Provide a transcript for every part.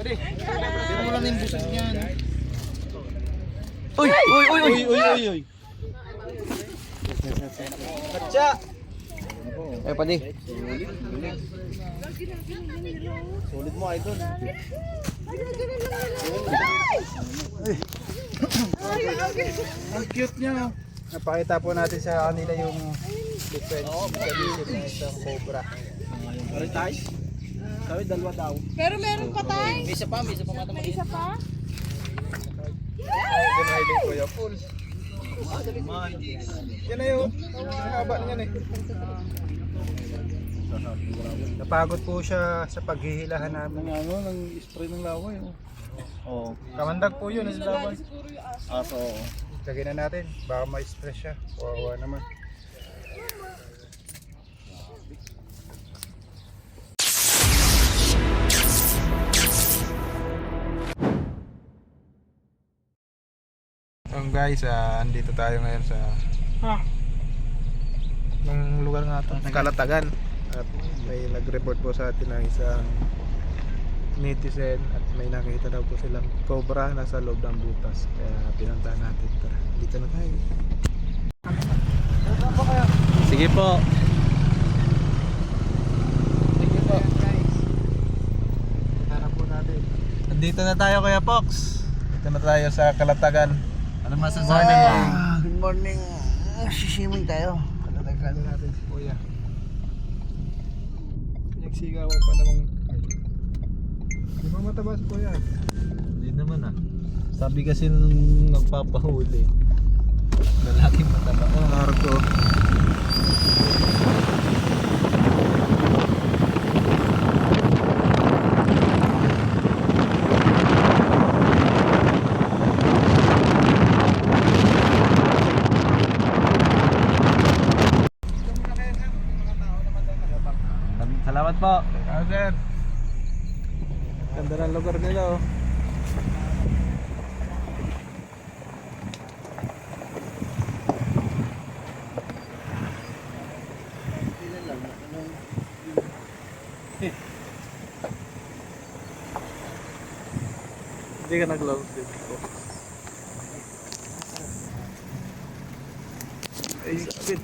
Pero wala na yung busog niyan. Uy! Uy! Uy! Uy! Uy. Batsa! Ay, padi. Solid mo, idol. Ang cute niya. Napakita po natin sa kanila yung difference ng isang cobra. Meron tayo? Sabi dalawa daw. Pero meron pa tayo. May isa pa mata May isa pa. Ay, ganahin ko yung full. Yan na yun. Ang haba niyan eh. Napagod po siya sa paghihilahan namin. Ng spray ng laway. Oh. Kamandag po yun. Sa laway. Aso. Lagyan na natin. Baka ma-stress siya. Kawawa naman. Guys, andito tayo ngayon sa ng lugar nga ito, Kalatagan. At may nag-report po sa atin ng isang netizen at may nakita daw po silang cobra nasa loob ng butas. Kaya pinuntahan natin. Tara, dito na tayo. Sige po. Sige po. Tara po natin. Andito na tayo, Kuya Pox. Dito na tayo sa Kalatagan. Ano masasabi mo? Good morning. Sisimming tayo. Kalatagan natin si Kuya. Pinagsigawan pa namang. Di ba mataba si Kuya? Hindi naman ah. Sabi kasi nung nagpapahuli, lalaking mataba. Narko. Salamat po. Sir. Ganda ng lugar nila oh. Hindi ka nag-load dito. Ay, sabit.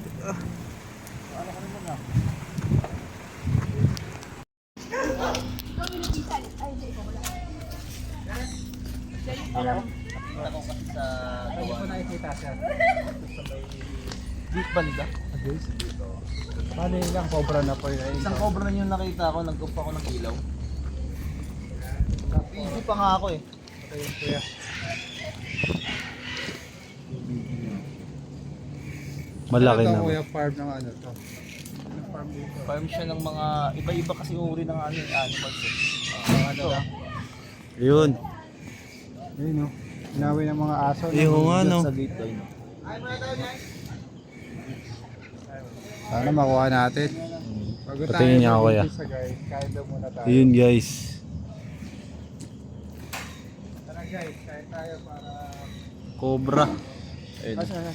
Ako kasi sa Hindi ko nakikita siya. Deep banda. Paano yun lang, cobra na po yun. Isang cobra na yung nakita ko, nagkupa ko ng ilaw. Hindi pa nga ako eh. Ayun, Kuya. Malaki Ito, na. Kuya, farm ng ano to. Farm dito. Farm siya ng mga iba-iba kasi uri ng ano yung animals eh. Ano lang. Yun. Ayun no. Inawi ng mga aso. Yung nga no. Sa gate line. Sana makuha natin. Bago tayo Patingin niya ako, Kuya. mag-umpisa, guys, kain daw muna tayo. Yun guys. Tara guys, kain tayo para... Cobra. Asa?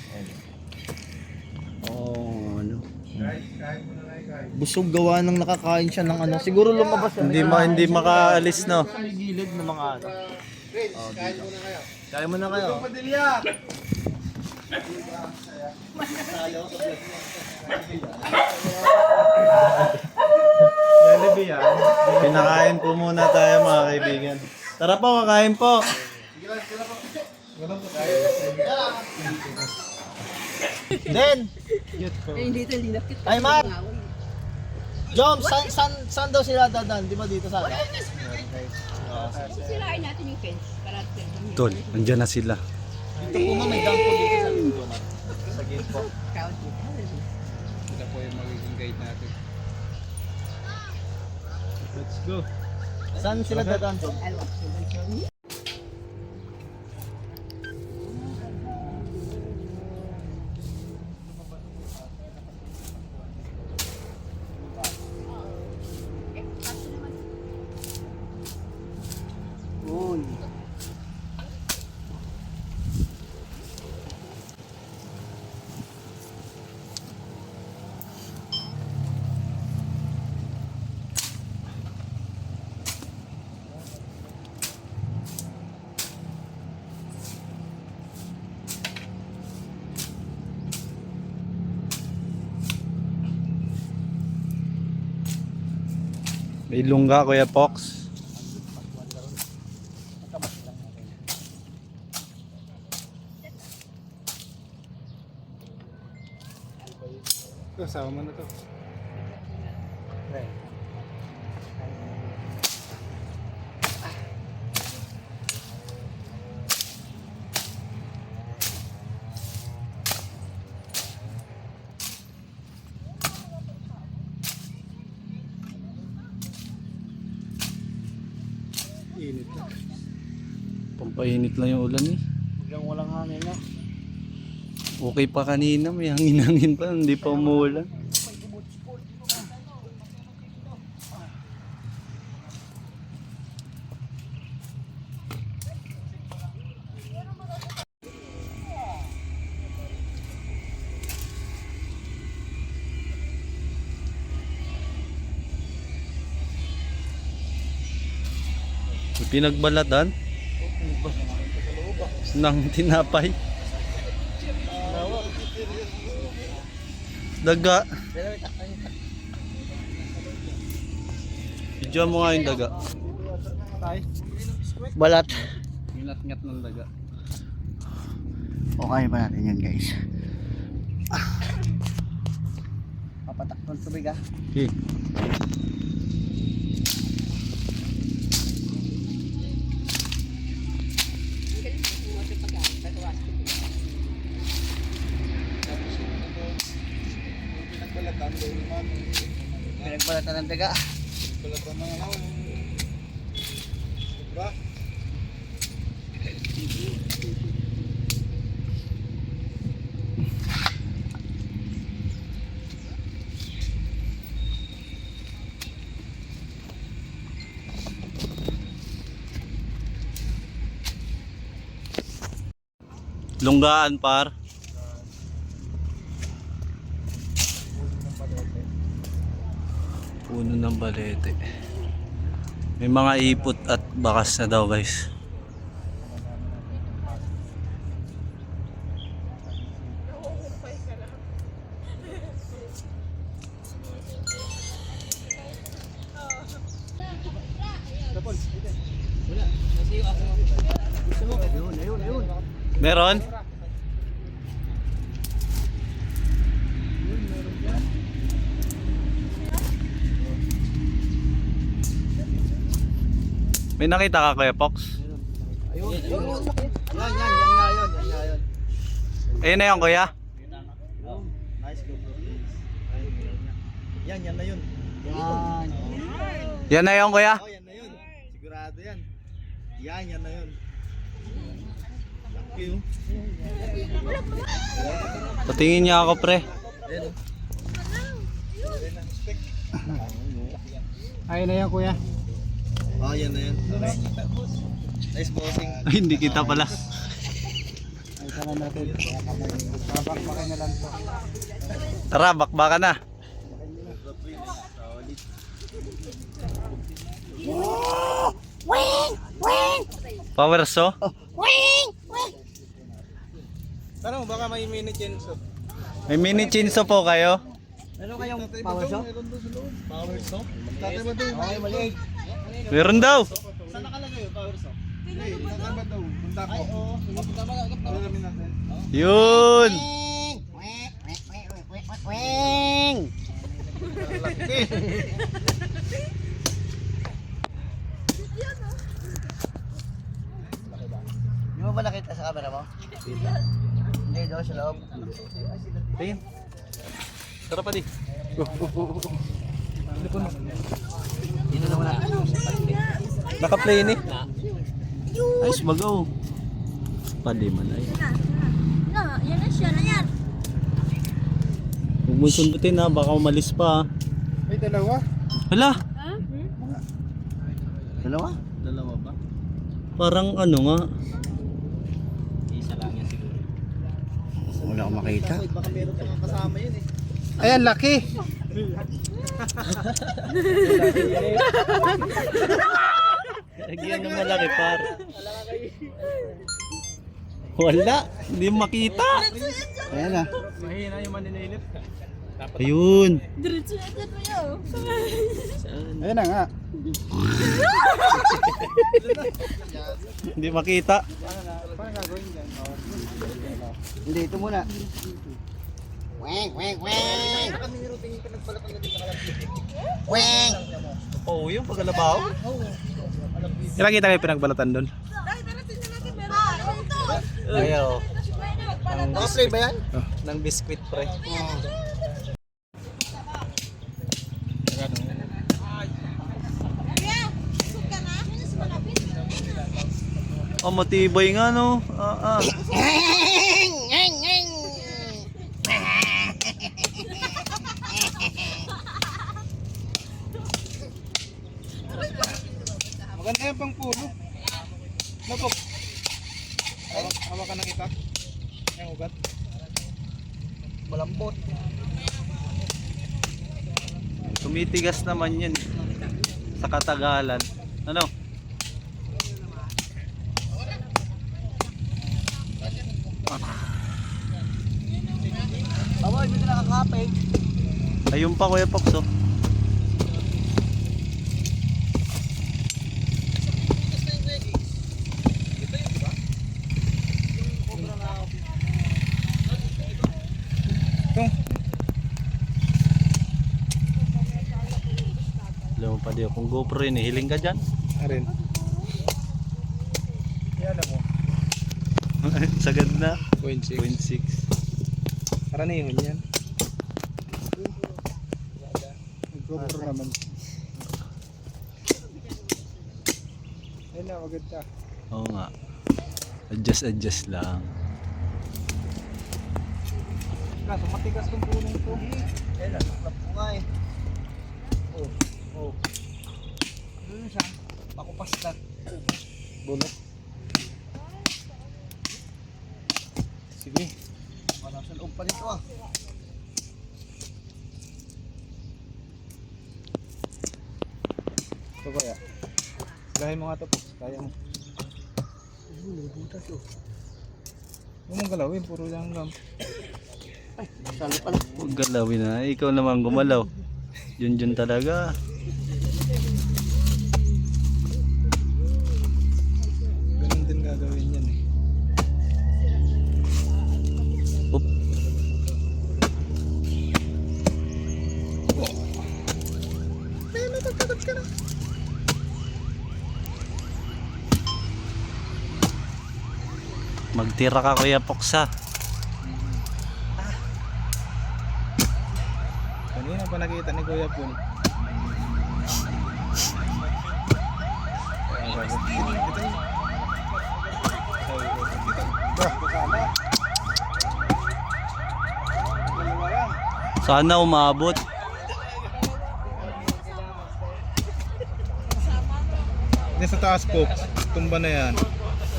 Oh, ano. Guys, kain muna tayo guys. Busog gawa ng nakakain siya ng ano. Siguro lumabas yan. Hindi makaalis no. Sa may gilid ng mga ano. Kain muna kayo. Kaya mo na kayo. Padilya! Jollibee yan. Pinakain po muna tayo mga kaibigan. Tara po, kakain po. Den! Ay, Mark! Jom, saan daw sila dadan? Di ba dito sa akin? Sirain natin yung fence. Para Tol, andyan na sila. Dito po nga, may dam po dito sa dito na. Sa gate po. Sila po yung magiging guide natin. Let's go. Saan sila dadan? May lungga, Kuya Pox. Kasama mo na to. Init na. Pampainit lang yung ulan eh. Biglang walang hangin na. Okay pa kanina, may hangin-hangin pa, hindi pa umuulan. May pinagbalatan ng tinapay. Daga. Video mo nga yung daga. Balat. Ngat-ngat ng daga. Okay pa natin yan guys. Papatak ng tubig ah. Okay. Pinagbalatan ng daga. Lunggaan par. Puno ng balete. May mga ipot at bakas na daw guys. Meron? May nakita ka Kuya Pox? Ayun. Yan nga yun. Ayun na yun Kuya? Nice go bro. Yan na yun. Yan na yun Kuya? Oh, yan na yun. Sigurado yan. Yan na yun. Lucky oh. Patingin niya ako pre. Ayan oh. Ayun na yan kuya. Oh, yan na yun. Okay. Nice bossing. Ay, hindi kita pala. Ay tara natin. Babakbakin na lang to. Tara, bakbaka na. Power saw? Tanong baka may mini chinso. May mini chinso po kayo? Meron kayong power saw? Power saw? Tatay ba doon? Okay, maliit. Meron daw. Saan nakalagay yung power saw? Tatay ba daw? Punta ko. Ay, oo. Alamin natin. Yun. Di mo ba nakita sa camera mo? Hindi, doon sa loob. Tingin. Tara pa di. Dito naman natin. Naka-play ni. Ayos bagaw. Padi man ay. Yan na siya na yan. Huwag mo sundutin ha, baka umalis pa. May dalawa. Hala, Dalawa? dalawa ba? Parang ano nga. Wala akong makita. Baka meron pa kasama yun eh. Ayan, laki. Lagyan ng malaki par. Wala, hindi makita. Ayan na. Mahina yung maninilip. Ayun. Diretso na dyan mo yun. Ayan na nga. Hindi makita. Hindi, ito muna. Weng, weng, weng. Weng. Oo, yung pagkalabaw. Nakita kayo pinagbalatan doon? Ayaw. Costly ba yan? Ng biskwit pre. Oh, matibay nga no. Maganda yan pang pulo. Napok. Hawakan ng itak. Yung ugat. Malambot. Tumitigas naman yun sa katagalan. Ano? Baboy, hindi ka nakakapig. Ayun pa Kuya Pox oh. Alam mo pa di kung GoPro yun eh. Hiling ka dyan. Arin. Yan mo. Sagad na. 0.6. 0.6. Karaniwan yan. GoPro naman. Ayun na, maganda. Oo nga. Adjust lang. Kaso matigas tong punong to. Eh, nasuklap ko nga eh. Oh. Ano siya? Pakupas na. Bulok. Sige. Parang sa loob pa nito ah. Ito kaya. Gahin mo nga ito po. Kaya mo. Butas oh. Huwag mong galawin. Puro langgam. Salo pala. Huwag galawin na. Ikaw naman gumalaw. Yun talaga. Ganun din gagawin yan eh. Oop. Magtira ka Kuya Pox ha. Kanina pa nakita ni Kuya Pun. Sana umabot. Yan sa taas po. Tumba na yan.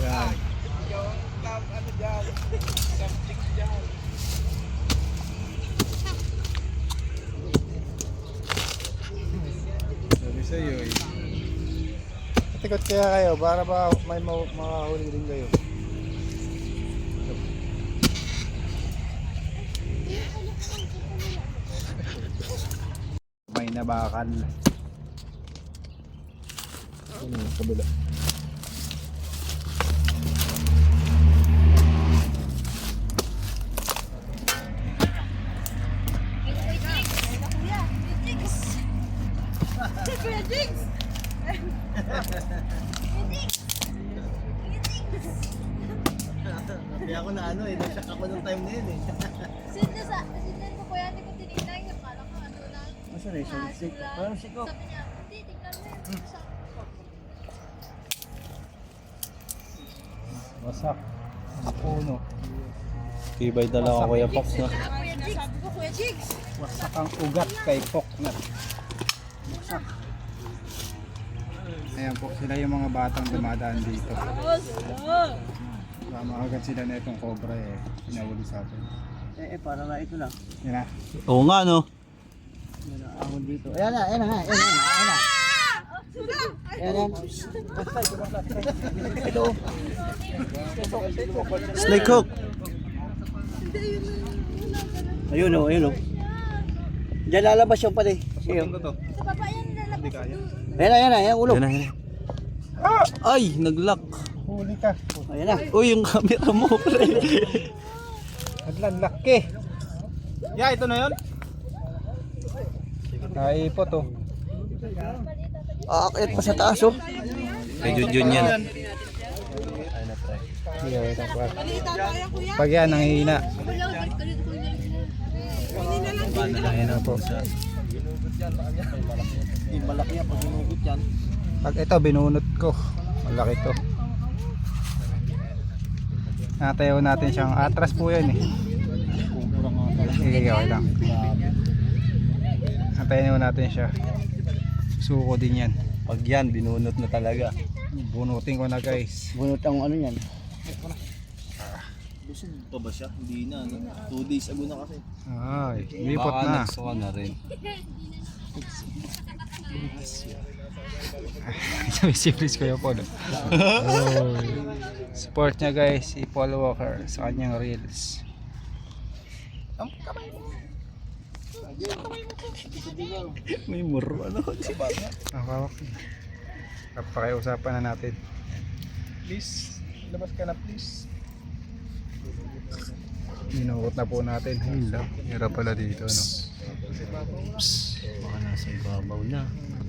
Yan. Sabi sa'yo eh. Patikot kaya kayo para ba may makahuli din kayo. May nabakan. Ano yung kabila? Kuya Jigs! Kaya ako na ano eh. Nasyak ako nung time na yun eh. Sindan ko kuya, hindi ko tinignan. Akala ko ano lang. Masaan eh? Sik. Parang sikop. Sabi niya, hindi, tignan mo yun. Wasak. Ang puno. Tibay talaga Kuya Pox no. Kuya Jigs! Sabi ko, Kuya Jigs! Wasak ang ugat kay Poknat. Ayan po, sila yung mga batang dumadaan dito. Makagat sila na itong cobra eh. Pinahuli sa atin. Para na ito lang. Yan na. Oo nga no. Yan na, ahon dito. Ayan na, ayan na, ayan na, ayan na. Ayan na. Ito. Snake hook. Ayun o, ayun o. Diyan lalabas yung pala eh. Pasukin ko to. Sa baba yan, Hindi lalabas. kaya. Ayan, ulo. Yan na, yan na. Ay, nag-lock. Huli ka. Ayan na. Uy, yung camera mo, pre. Adlan, laki. Yeah, ito na yun. Naipot oh. Aakit pa sa taas oh. Kay Junjun yan. Sige, wait lang po. Pag yan, nanghihina. Ayan na po. Malaki yan pag ginugot yan. Pag ito, binunot ko. Malaki to. Natayo natin siyang atras po yan eh. Sige, okay lang. Natayo natin siya. Suko din yan. Pag yan, binunot na talaga. Bunutin ko na guys. Bunot ang ano yan. Busog pa ba siya? Hindi na. 2 days ago na kasi. Ay, lipot na. Baka na rin. Siplis ko yung po. Support niya guys, si Paul Walker sa kanyang reels. May muro ano. Pakiusapan na natin. Please, labas ka na please. Minuot na po natin. Hirap pala dito ano. Baka nasa ibabaw na.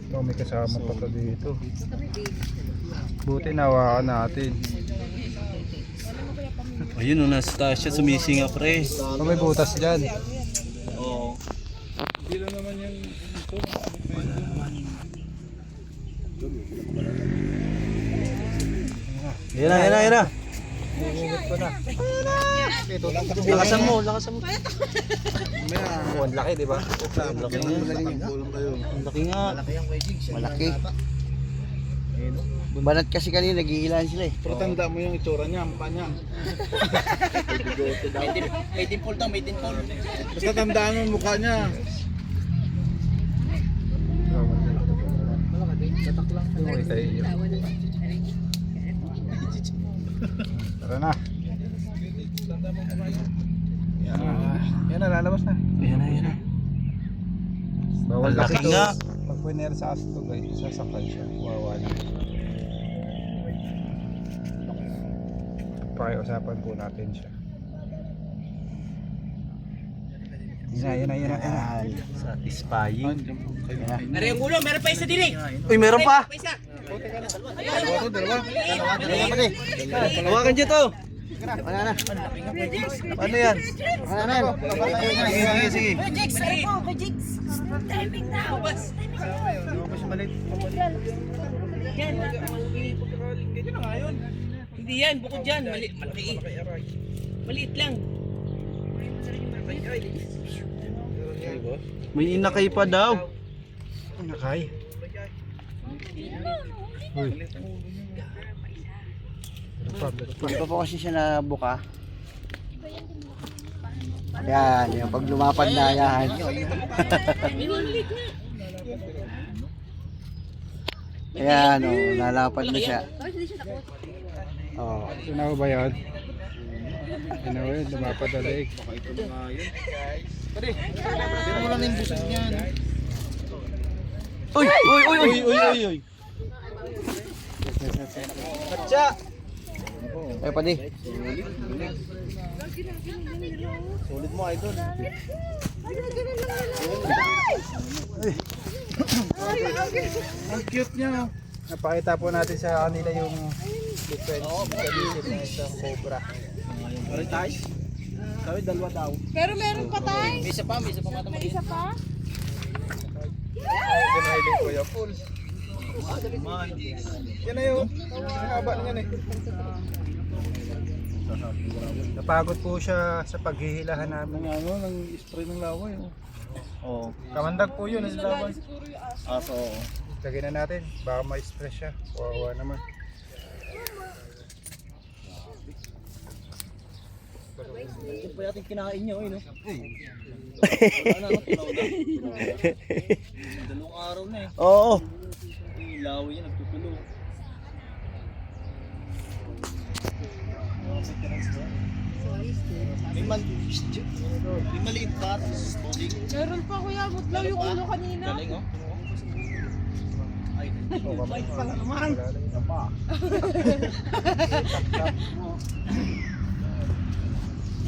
Ito, may kasama pa to dito. Buti nawakan natin. Ayun, nung nasa taas siya, sumisinga, pre. Ito may butas dyan. Oo. Yan na, yan na, yan na. Bubungot ko na. Lakasan mo, lakasan mo. Oh, ang laki diba? Ang laki nga. Ang laki nga. Malaki. Banat kasi kanina, nagigilan sila eh. Pero tanda mo yung itsura niya, ang mukha niya. May dimple daw, may dimple. Basta tandaan mo yung mukha niya. Tara na. Yan na, lalabas na. Yan na, yan na. Bawal Ang laki kasi to. nga. Pag puner sa aso to guys, sasakal siya. Wawa na. Pakiusapan po natin siya. Yan na. Satisfying. Meron yung ulo, meron pa isa din eh. Uy, meron pa. Dalawa. Hawakan dyan to. Wala na. Ano yan? Wala na. Sige. Hindi yan, bukod dyan. Malaki. Maliit lang. May inakay pa daw. Nakay. Uy. Hindi pa po kasi siya nabuka. Yan, yung pag lumapad na yan. Ayan, oh, lalapad na siya. Oh. Sinawa ba yan? Sinawa yun, lumapad na leeg. Pero mo lang yung busog niyan. Uy. Katsa. Ay, pwede. Sulit mo, idol. Ang cute niya. Napakita po natin sa kanila yung difference sa isang cobra. Pare tayo. Sabi, dalawa daw. Pero meron pa tayo. May isa pa mata May isa pa. Highlight ko yung full. Yan na yung haba niyan eh. Napagod po siya sa paghihilahan namin. Ng spray ng laway. Oo. Kamandag po yun ang laban. Aso. Lagyan na natin, baka ma-stress siya. Wawa naman. Ito pa yating kinain nyo, no? Wala na, tulaw na. Dalawang araw na eh. Oo. Yung laway niya nagtutulo. May maliit pa. Meron pa kuya, mutlaw yung ulo kanina. Galing oh. Ay, Bait pala naman.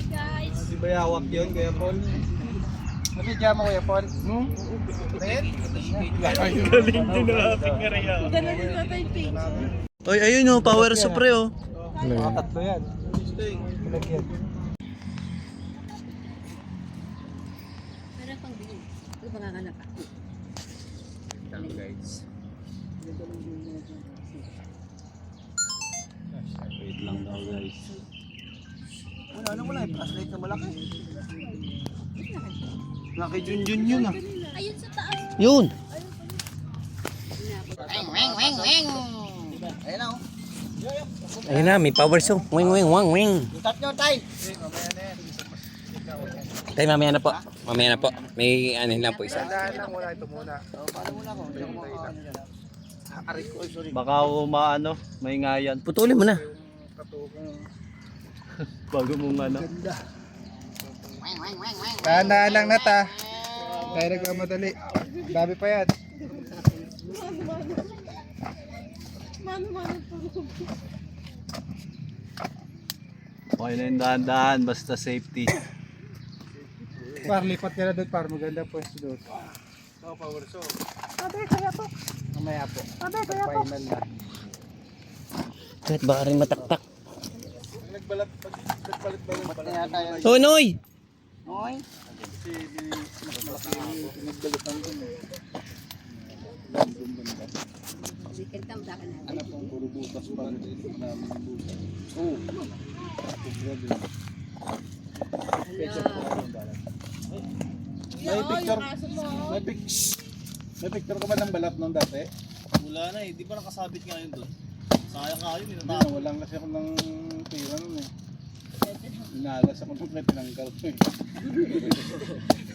Guys. Di ba yawak yun, Kuya Paul? Nabidya mo Kuya Paul? Tingin? Oy, ayun oh, Power Supre oh. Mga tatlo yan. Pinagyan. Meron pang bilhin. Ito pangakalap ako. Guys. Wait lang daw guys. Ano wala, flashlight na malaki. Laki Junjun yun ah. Ayun sa taas. Yun. Ayun na oh. Ayun na, may power so. Wing, wing, wang, wing. Start nyo, tay. Tay, mamaya na po. Mamaya na po. May ano lang po isa. Dahan lang muna ito muna. Paano muna ako? Aray ko. Sorry. Baka umaano, may ngayan. Putulin mo na. Katukong. Bago mong ano. Dahan lang na ta. Kaya nagmamadali. Dami pa yan. Okay na yung dahan-dahan, basta safety. Par, lipat ka na doon para maganda pwesto doon. Power so. Mamaya po. Final na. Kahit baka rin mataktak. Nagbalat ba yun? Sonoy! Oy. Weekend tam sa akin. Ano pong puro butas pa rin namin butas. May picture ko ba ng balat nung dati? Wala na eh, di ba nakasabit nga yun doon? Sayang nga yun, Hindi, walang kasi ako ng pera nun eh. Inalas ako nung tinanggal ko eh.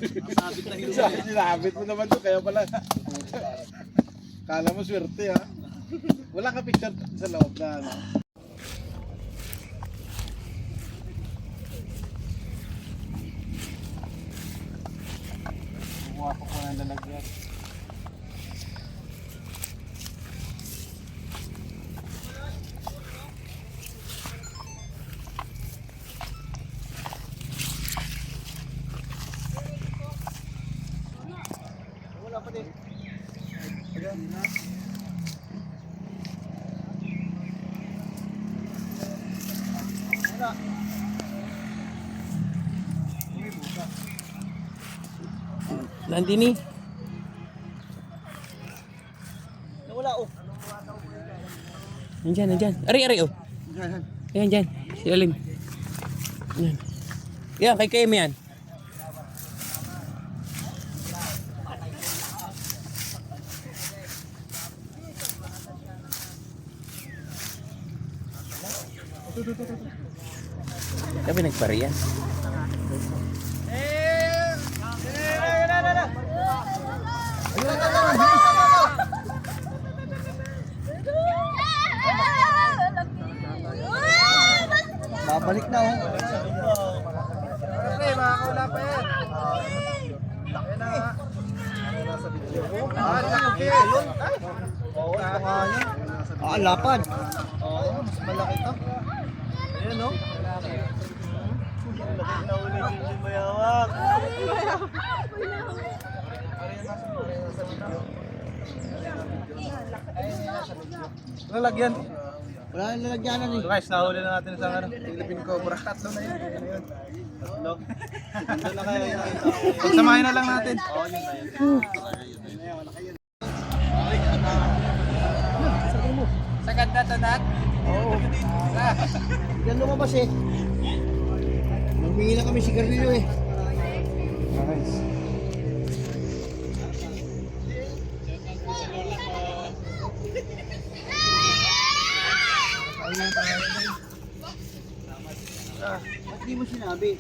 Nakasabit na yun. Sinabit mo naman to, kaya pala. Kala mo swerte ha. Wala ka picture sa loob na ano. Kumuha ko po ng lalagyan. Wala pa din. Nandini. Wala oh. Nandyan, nandyan. Ari, oh. Ayan, dyan. Si Alim. Yan. Yan, kay Kemi yan. Sabi nagparehas. Babalik na oh. Okay, makakula pa yan. Yan na nga. Nasa video. Laki. Oo, ito nga yan. Lapad. Oo, mas malaki to. Ayan oh. Laki na uli yung mayawak. Lalagyan. Wala nang lalagyanan eh. So guys, nahuli na natin isang ano, Philippine Cobra. Tatlo na yun. Ayun na yun. Tatlo. Doon na kaya yung Pagsamahin na lang natin. Oo, yun na yun. Sa ganda to, Nat. Oo. Yan lumabas eh. Humingi na kami sigarilyo eh. Nice. Ba't di mo sinabi?